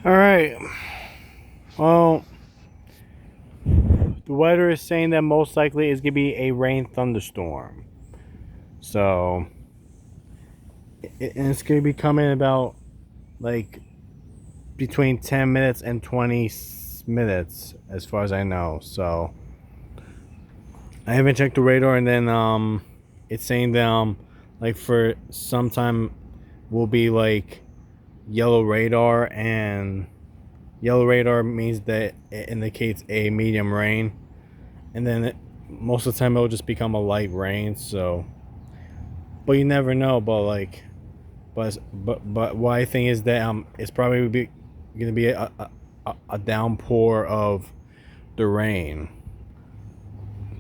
All right. Well, the weather is saying that most likely it's gonna be a rain thunderstorm. So, and it's gonna be coming about like between 10 minutes and 20 minutes, as far as I know. So, I haven't checked the radar, and then it's saying that like for some time will be like yellow radar, and yellow radar means that it indicates a medium rain, and then most of the time it'll just become a light rain. So, but you never know. But like, but what I think is that it's probably gonna be a downpour of the rain.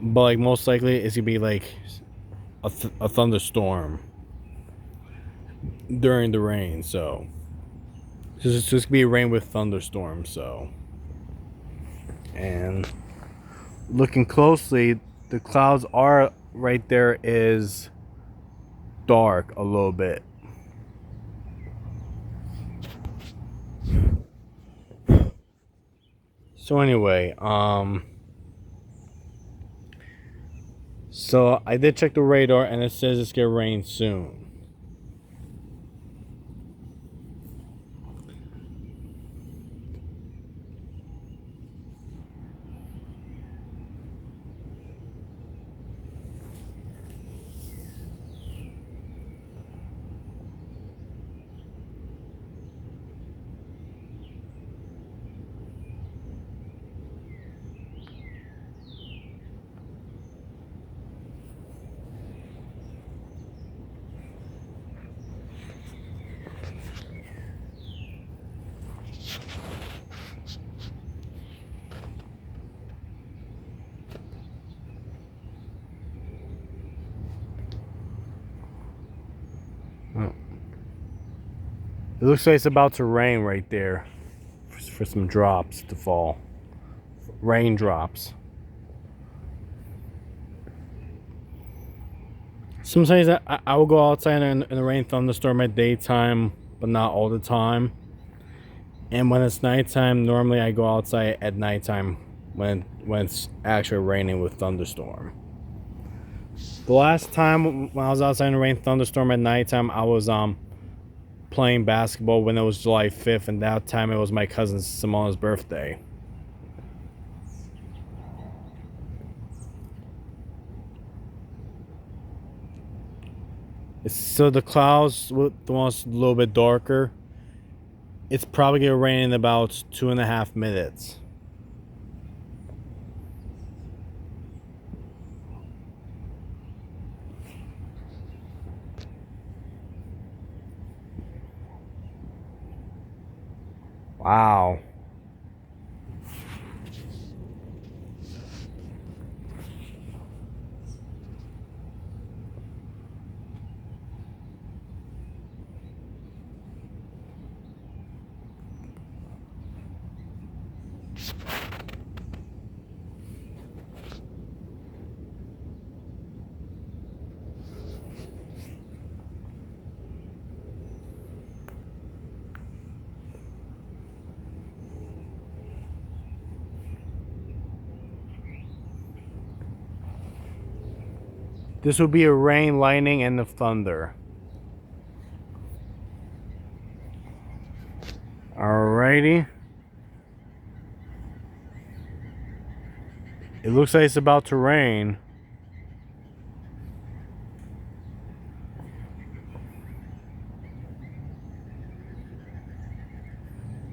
But like most likely it's gonna be like a thunderstorm during the rain. So it's just gonna be rain with thunderstorms. So, and looking closely, the clouds are right there is dark a little bit. So anyway, so I did check the radar and it says it's gonna rain soon. It looks like it's about to rain right there for some drops to fall. Raindrops. Sometimes I will go outside in a rain thunderstorm at daytime, but not all the time. And when it's nighttime, normally I go outside at nighttime when it's actually raining with thunderstorm. The last time when I was outside in a rain thunderstorm at nighttime, I was playing basketball when it was July 5th, and that time it was my cousin Simona's birthday. So the clouds, the ones a little bit darker, it's probably gonna rain in about 2.5 minutes. Wow. This will be a rain, lightning, and the thunder. Alrighty. It looks like it's about to rain.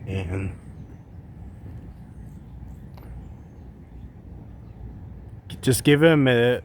And just give it a minute.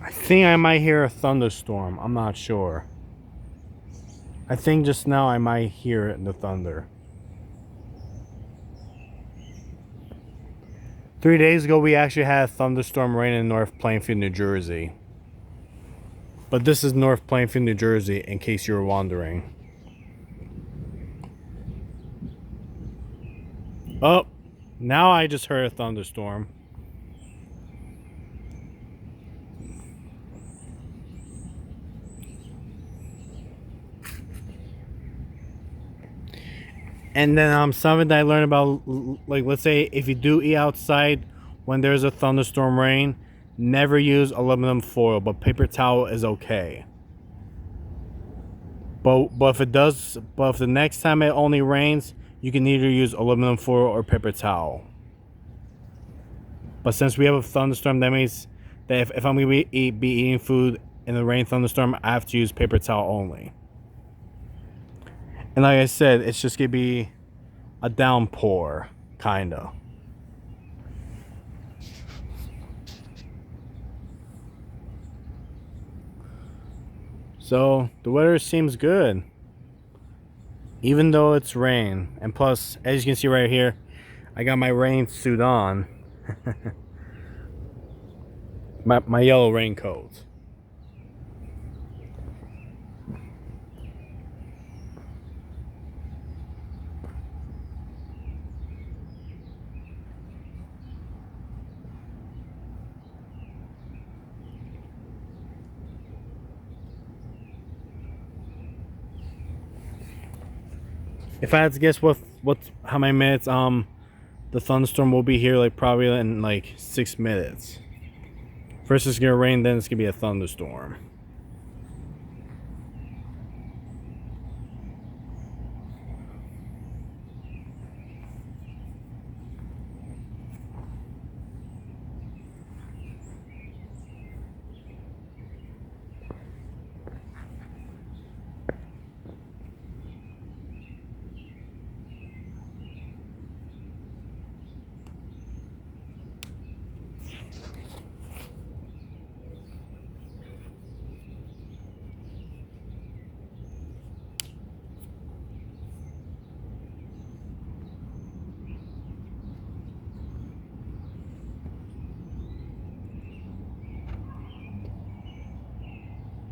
I think I might hear a thunderstorm. I'm not sure. I think just now I might hear the thunder. 3 days ago, we actually had a thunderstorm rain in North Plainfield, New Jersey. But this is North Plainfield, New Jersey, in case you were wondering. Oh, now I just heard a thunderstorm. And then something that I learned about, like, let's say if you do eat outside when there's a thunderstorm rain, never use aluminum foil, but paper towel is okay. But if the next time it only rains, you can either use aluminum foil or paper towel. But since we have a thunderstorm, that means that if I'm gonna be eating food in the rain thunderstorm, I have to use paper towel only. And like I said, it's just gonna be a downpour, kinda. So the weather seems good, even though it's rain. And plus, as you can see right here, I got my rain suit on. my yellow raincoat. If I had to guess how many minutes the thunderstorm will be here, like probably in like 6 minutes. First it's gonna rain, then it's gonna be a thunderstorm.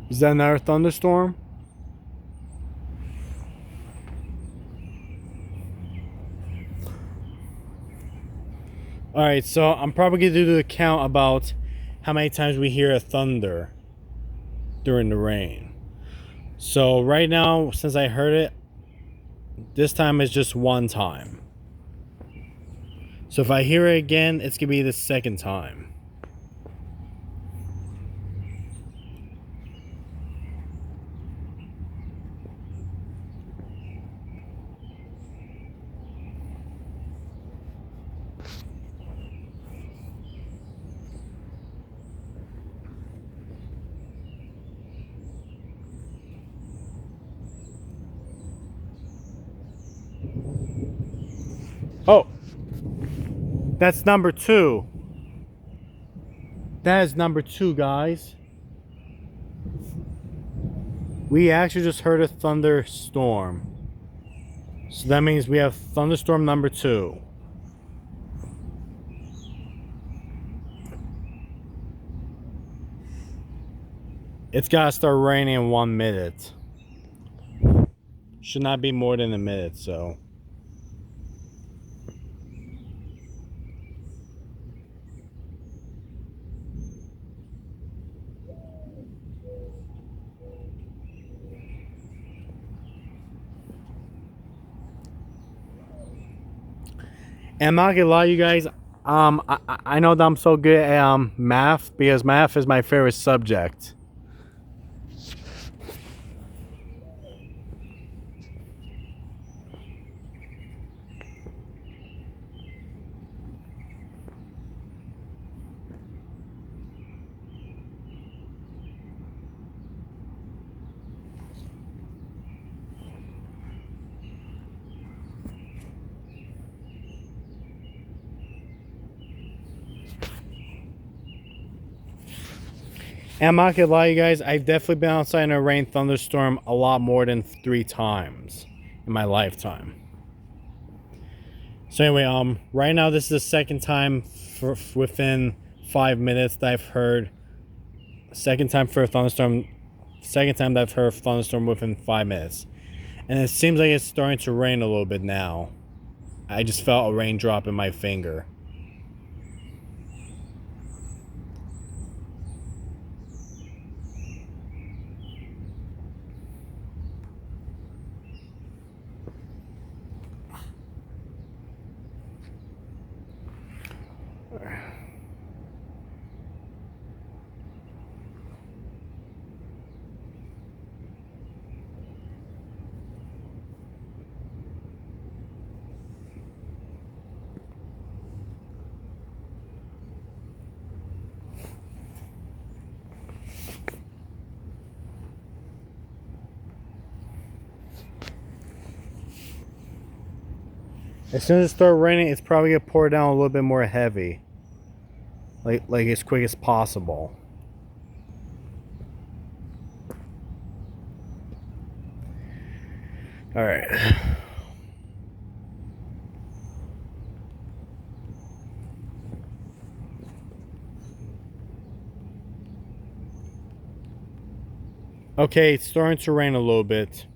Is that another thunderstorm? Alright, so I'm probably gonna do the count about how many times we hear a thunder during the rain. So right now, since I heard it, this time is just one time. So if I hear it again, it's gonna be the second time. Oh, that's number 2. That is number 2, guys. We actually just heard a thunderstorm. So that means we have thunderstorm number 2. It's gotta start raining in 1 minute. Should not be more than a minute, so. And I'm not gonna lie, you guys. I know that I'm so good at math because math is my favorite subject. And I'm not gonna lie, you guys, I've definitely been outside in a rain thunderstorm a lot more than 3 times in my lifetime. So anyway, right now this is the second time within 5 minutes that I've heard. Second time for a thunderstorm. Second time that I've heard a thunderstorm within 5 minutes, and it seems like it's starting to rain a little bit now. I just felt a raindrop in my finger. As soon as it starts raining, it's probably gonna pour down a little bit more heavy, like as quick as possible. All right. Okay, it's starting to rain a little bit.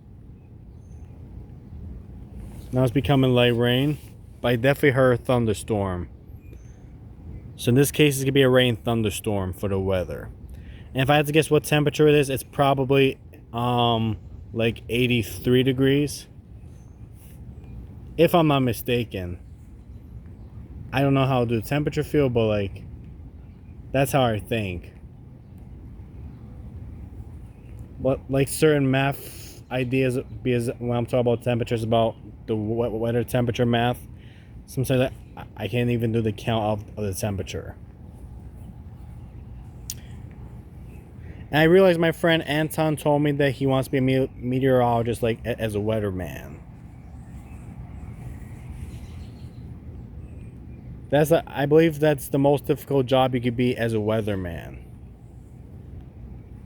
Now it's becoming light rain, but I definitely heard a thunderstorm. So in this case, it's gonna be a rain thunderstorm for the weather. And if I had to guess what temperature it is, it's probably like 83 degrees. If I'm not mistaken. I don't know how to do temperature feel, but like that's how I think. But like certain math ideas, because when I'm talking about temperatures, about the weather temperature math, sometimes I can't even do the count of the temperature. And I realized my friend Anton told me that he wants to be a meteorologist, like as a weatherman. I believe that's the most difficult job you could be, as a weatherman.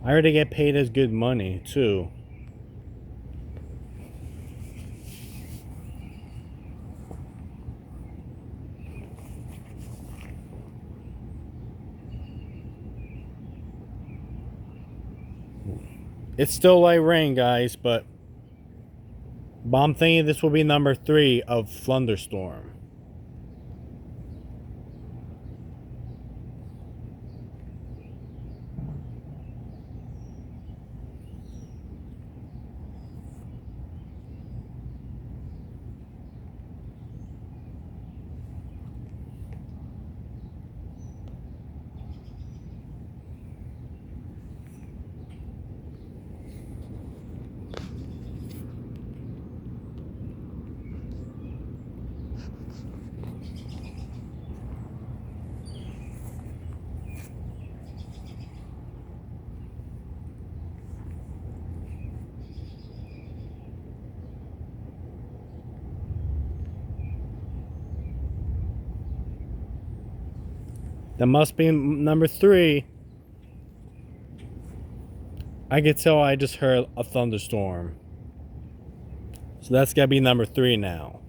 I already get paid as good money too. It's still light rain, guys, but I'm thinking this will be number 3 of thunderstorm. That must be number 3. I could tell I just heard a thunderstorm. So that's gotta be number 3 now.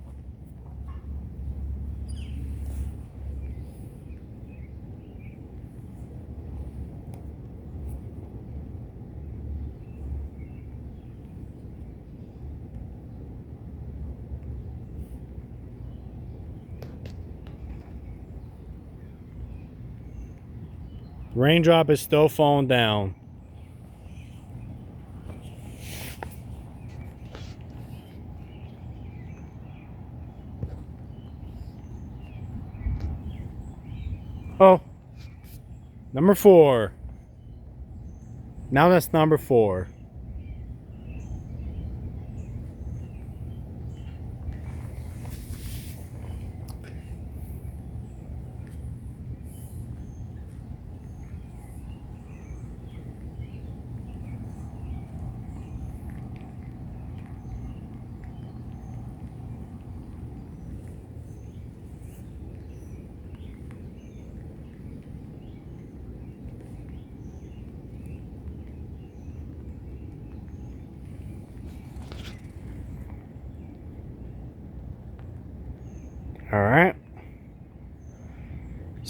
Raindrop is still falling down. Oh, number 4. Now that's number 4.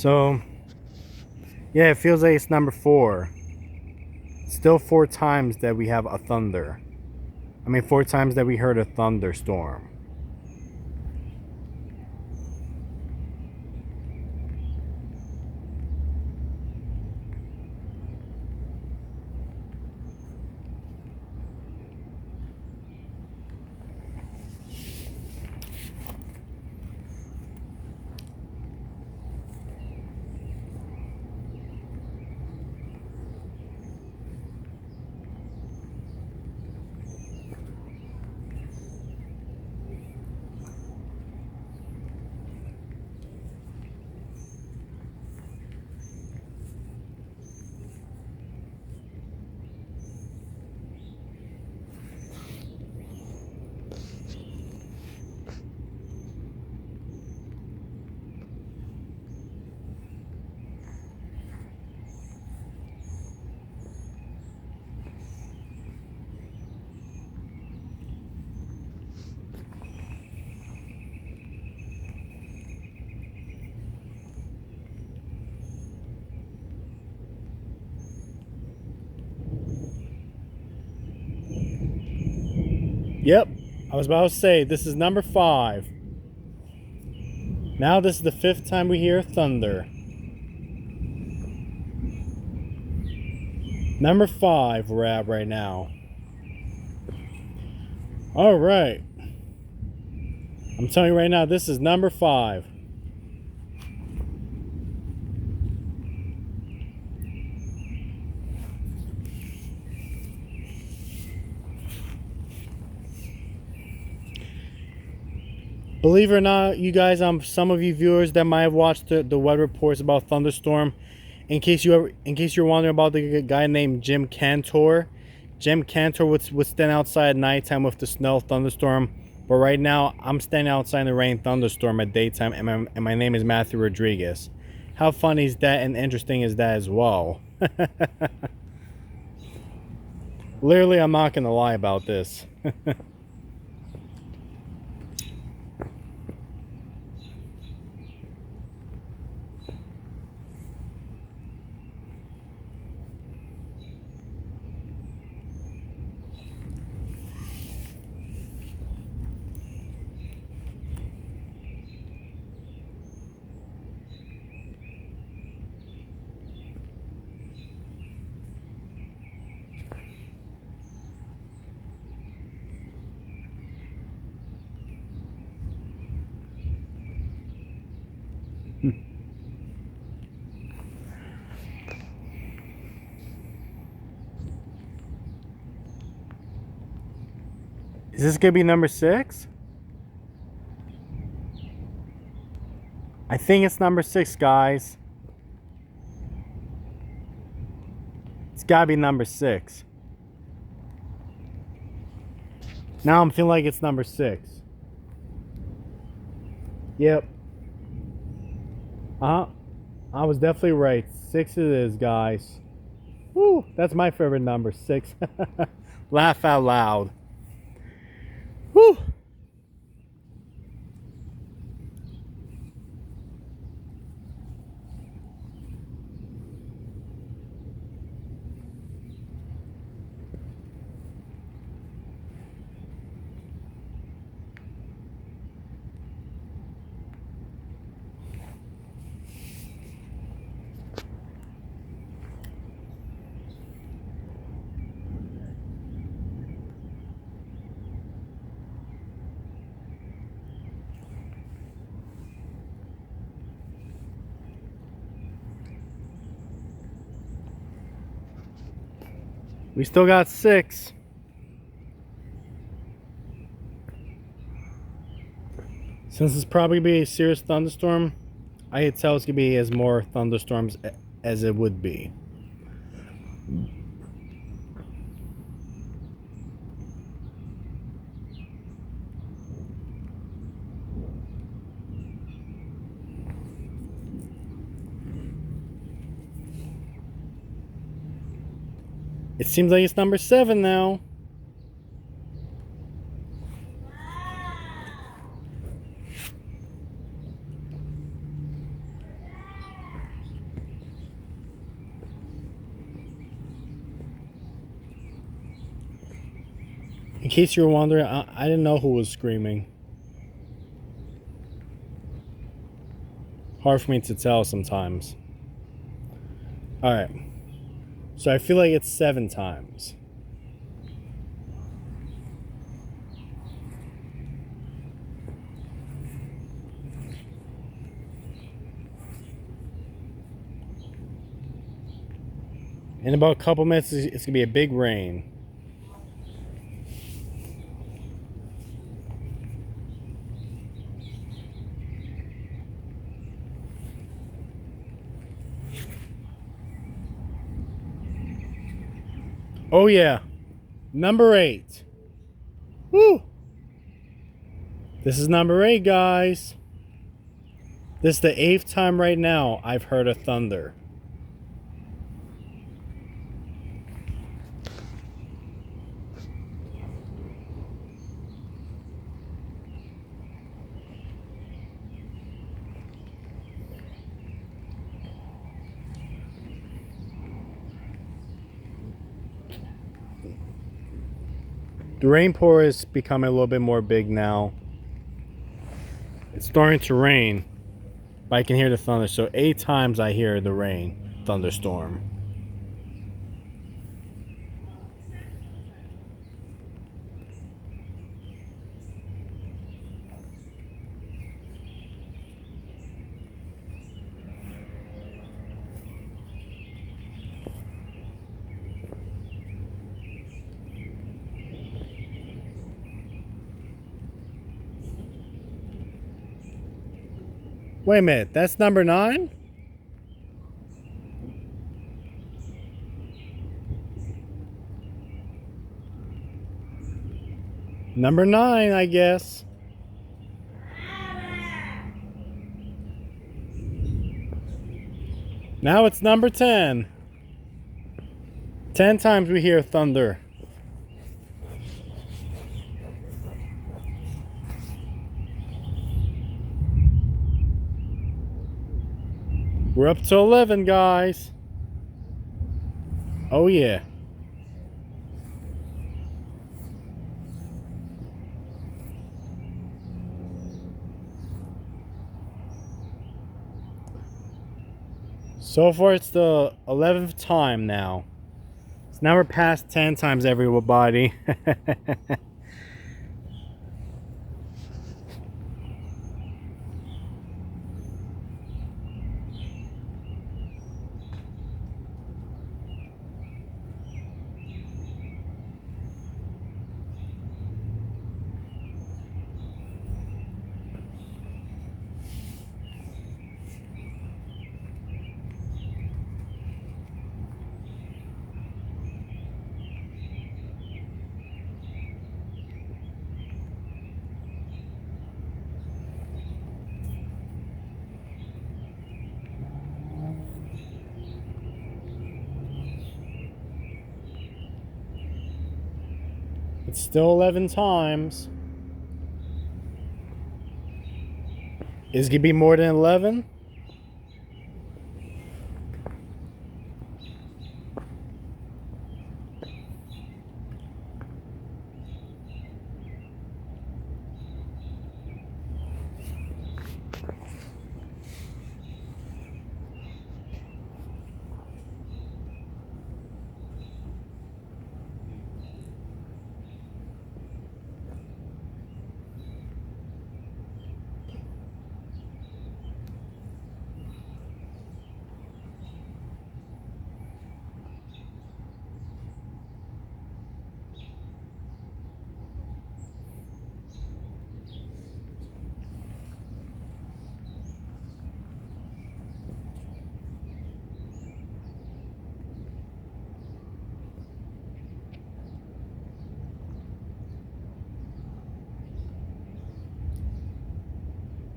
So, yeah, it feels like it's number 4. Still 4 times that we have a thunder. I mean, 4 times that we heard a thunderstorm. Yep, I was about to say, this is number 5. Now this is the 5th time we hear thunder. Number 5 we're at right now. Alright. I'm telling you right now, this is number 5. Believe it or not, you guys, some of you viewers that might have watched the weather reports about thunderstorm, in case you're wondering about the guy named Jim Cantor. Jim Cantor would stand outside at nighttime with the snow thunderstorm, but right now I'm standing outside in the rain thunderstorm at daytime, and my name is Matthew Rodriguez. How funny is that and interesting is that as well? Literally, I'm not gonna lie about this. Is this gonna be number 6? I think it's number 6, guys. It's gotta be number 6. Now I'm feeling like it's number 6. Yep. I was definitely right. 6 it is, guys. Woo, that's my favorite number, 6. Laugh out loud. Woo. We still got 6. Since it's probably be a serious thunderstorm, I could tell it's gonna be as more thunderstorms as it would be. It seems like it's number 7 now. In case you were wondering, I didn't know who was screaming. Hard for me to tell sometimes. Alright. So I feel like it's 7 times. In about a couple minutes, it's going to be a big rain. Oh yeah, number 8. Woo! This is number 8, guys. This is the 8th time right now I've heard of thunder. The rain pour is becoming a little bit more big now. It's starting to rain, but I can hear the thunder. So 8 times I hear the rain, thunderstorm. Wait a minute, that's number 9? Number 9, I guess. Now it's number 10. 10 times we hear thunder. We're up to 11, guys. Oh yeah. So far it's the 11th time now. So now we're past 10 times, everybody. It's still 11 times. Is it gonna be more than 11?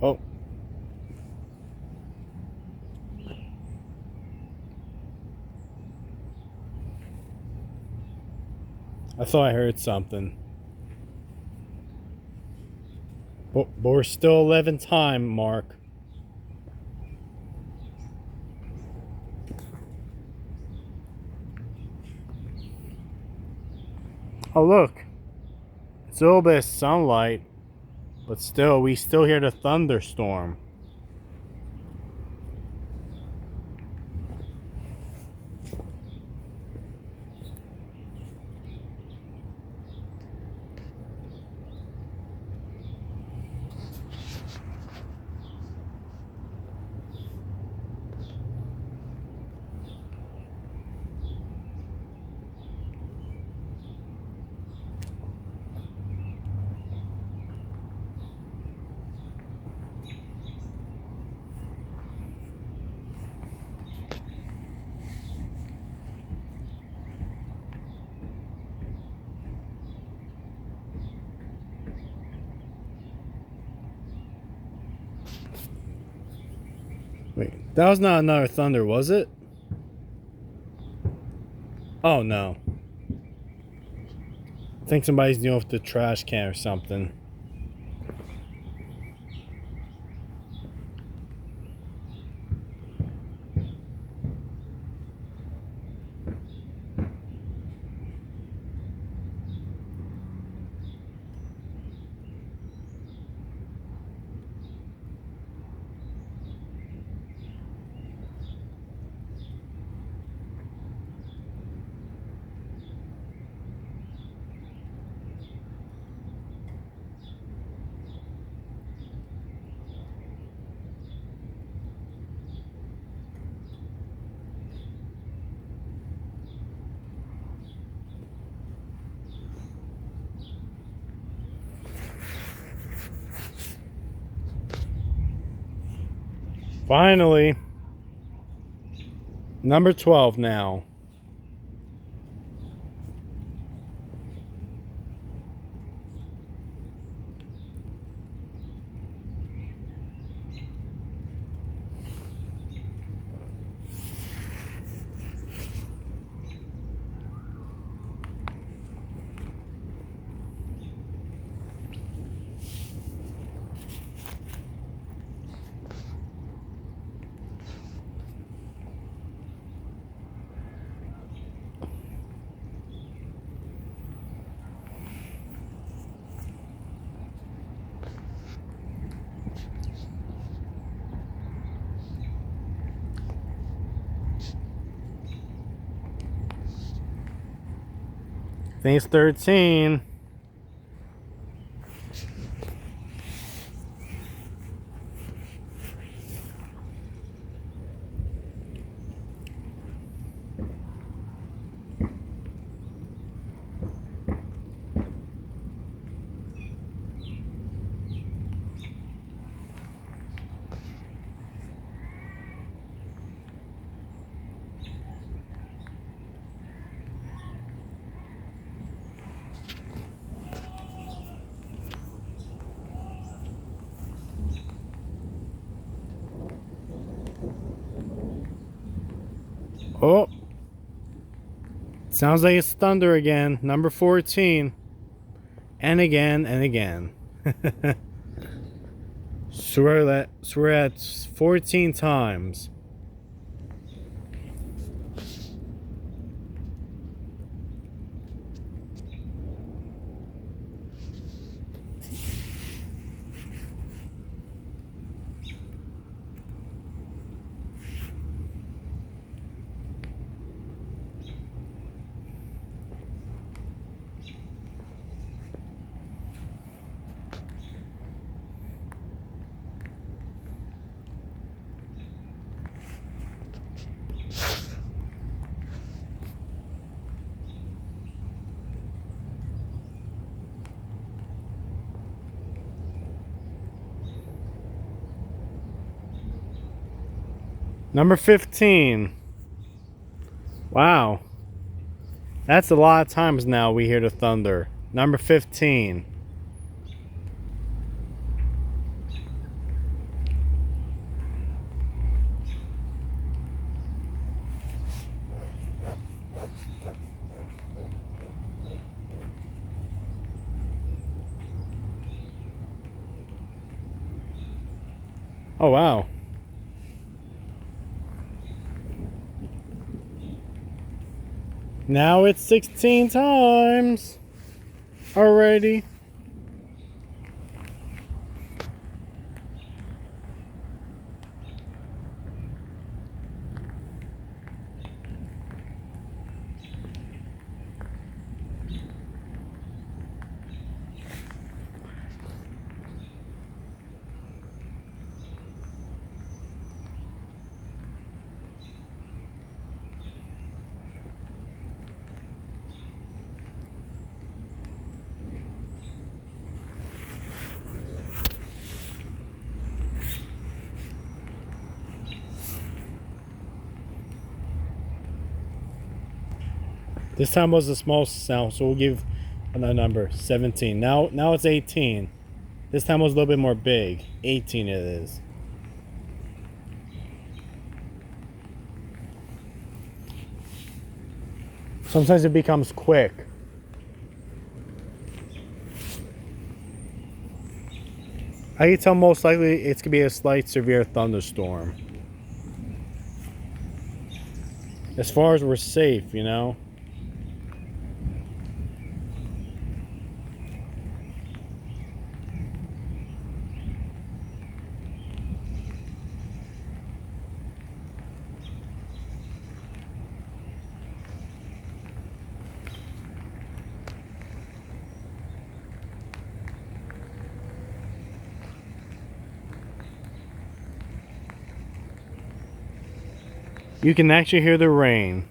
Oh. I thought I heard something. But we're still 11 time mark. Oh look. Still a bit of sunlight, but still, we still hear the thunderstorm. Wait, that was not another thunder, was it? Oh no. I think somebody's dealing with the trash can or something. Finally, number 12 now. I think it's 13. Oh, sounds like it's thunder again. Number 14. And again and again. So we're at 14 times. Number 15. Wow. That's a lot of times now we hear the thunder. Number 15. Oh, wow. Now it's 16 times already. This time was the smallest sound, so we'll give another number, 17. Now it's 18. This time was a little bit more big. 18 it is. Sometimes it becomes quick. I can tell most likely it's gonna be a slight severe thunderstorm. As far as we're safe, you know. You can actually hear the rain.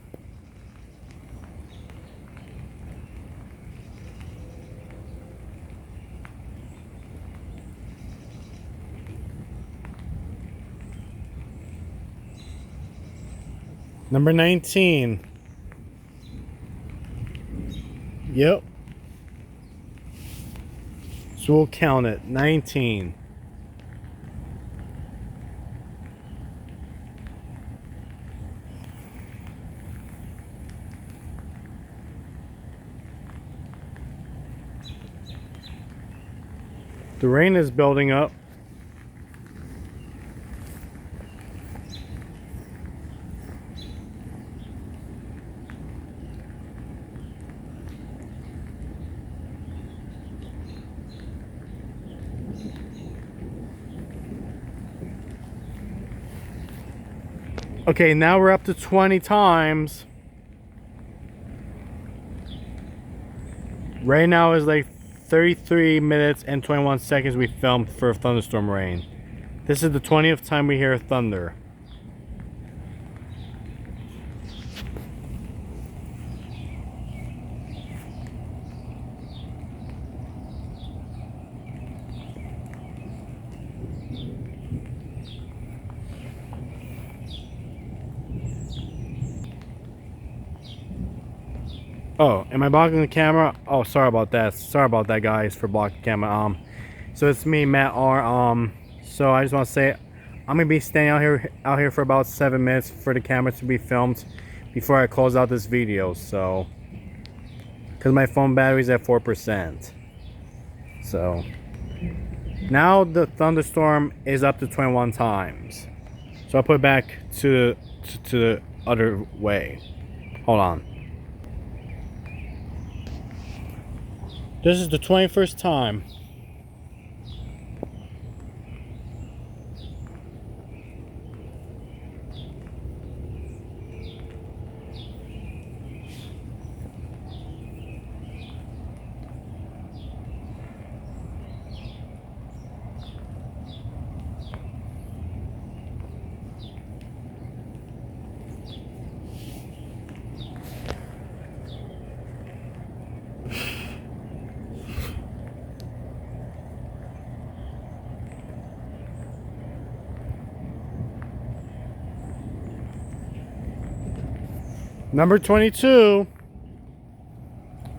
Number 19. Yep. So we'll count it. 19. The rain is building up. Okay, now we're up to 20 times. Right now is like 33 minutes and 21 seconds we filmed for thunderstorm rain. This is the 20th time we hear thunder. Oh, am I blocking the camera? Oh, sorry about that. Sorry about that, guys, for blocking the camera. So it's me, Matt R. So I just want to say, I'm gonna be staying out here for about 7 minutes for the camera to be filmed before I close out this video. So, because my phone battery's at 4%. So now the thunderstorm is up to 21 times. So I'll put it back to the other way. Hold on. This is the 21st time. Number 22.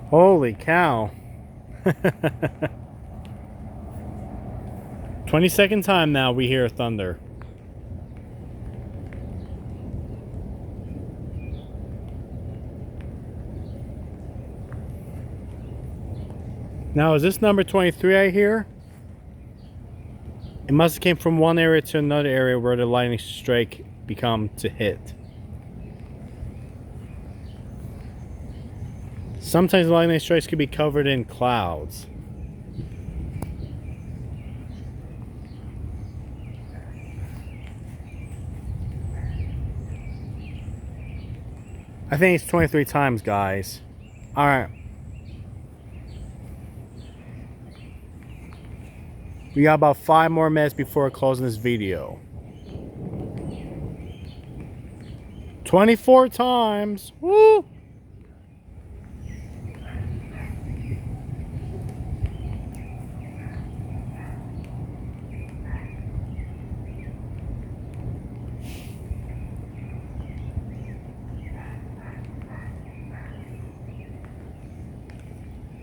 Holy cow. 22nd time now we hear thunder. Now is this number 23 I hear? It must have came from one area to another area where the lightning strike become to hit. Sometimes lightning strikes can be covered in clouds. I think it's 23 times, guys. Alright. We got about 5 more minutes before closing this video. 24 times. Woo!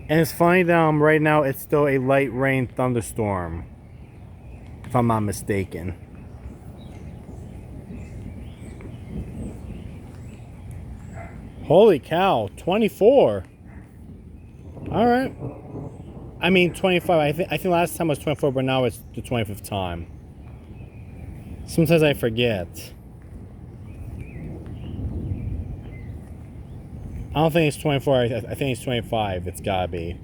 And it's funny that right now it's still a light rain thunderstorm, if I'm not mistaken. Holy cow, 24. All right. I mean 25. I think last time was 24, but now it's the 25th time. Sometimes I forget. I don't think it's 24. I think it's 25. It's gotta be.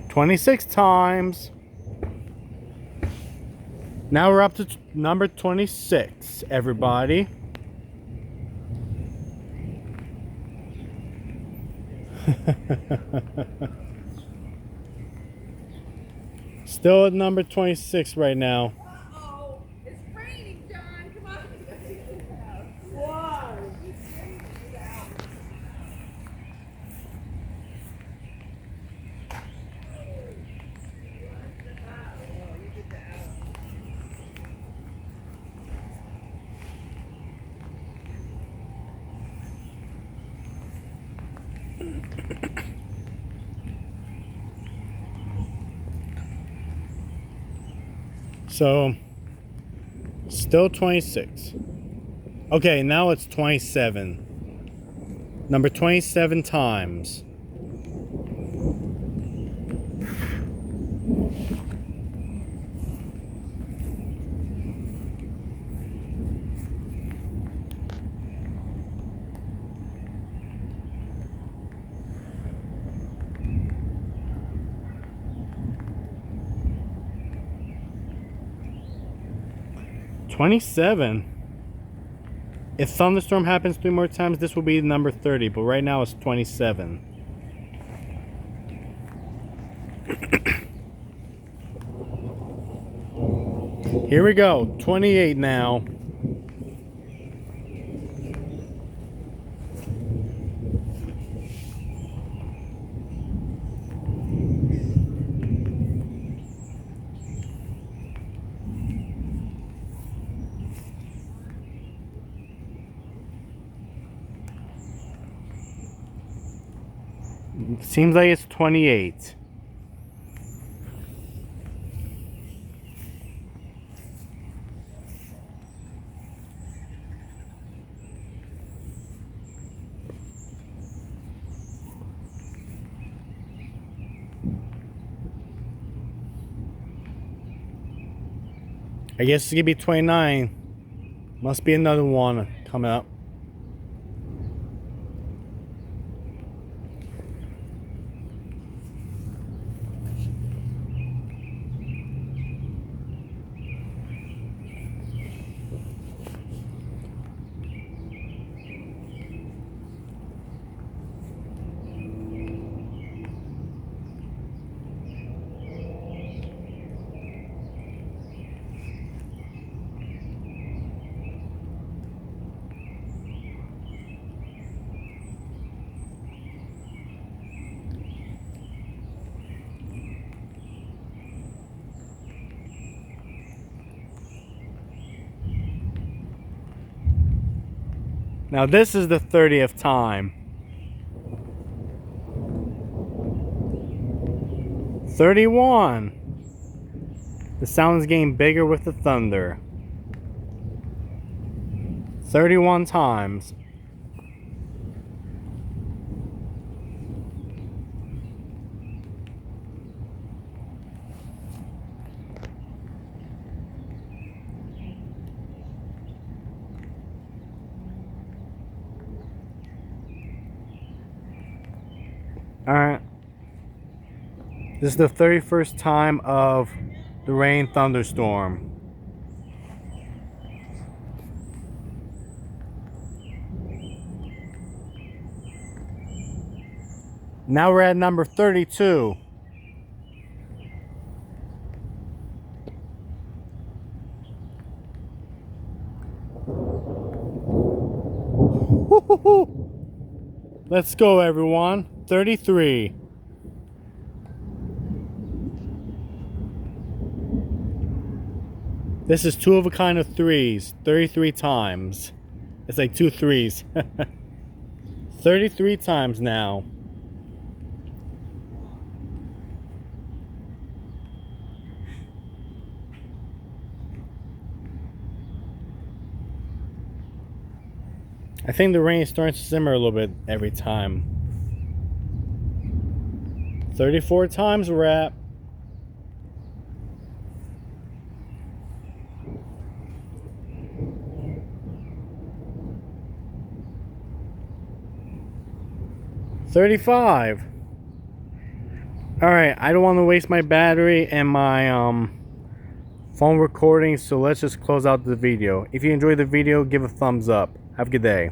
"26 times." Now we're up to number 26, everybody. Still at number 26 right now. Uh-oh, it's raining, John. Come on. Why? So, still 26. Okay, now it's 27. Number 27 times. "27. If thunderstorm happens 3 more times, this will be number 30, but right now it's 27. Here we go, 28 now. Seems like it's 28. I guess it's gonna be 29. Must be another one coming up. Now this is the 30th time. 31. The sound is getting bigger with the thunder. 31 times. Alright. This is the 31st time of the rain thunderstorm. Now we're at number 32. Let's go, everyone. 33. This is two of a kind of threes. 33 times. It's like 2 threes. 33 times now. I think the rain is starting to simmer a little bit every time. 34 times we're at. $35. Alright, I don't want to waste my battery and my phone recording, so let's just close out the video. If you enjoyed the video, give a thumbs up. Have a good day.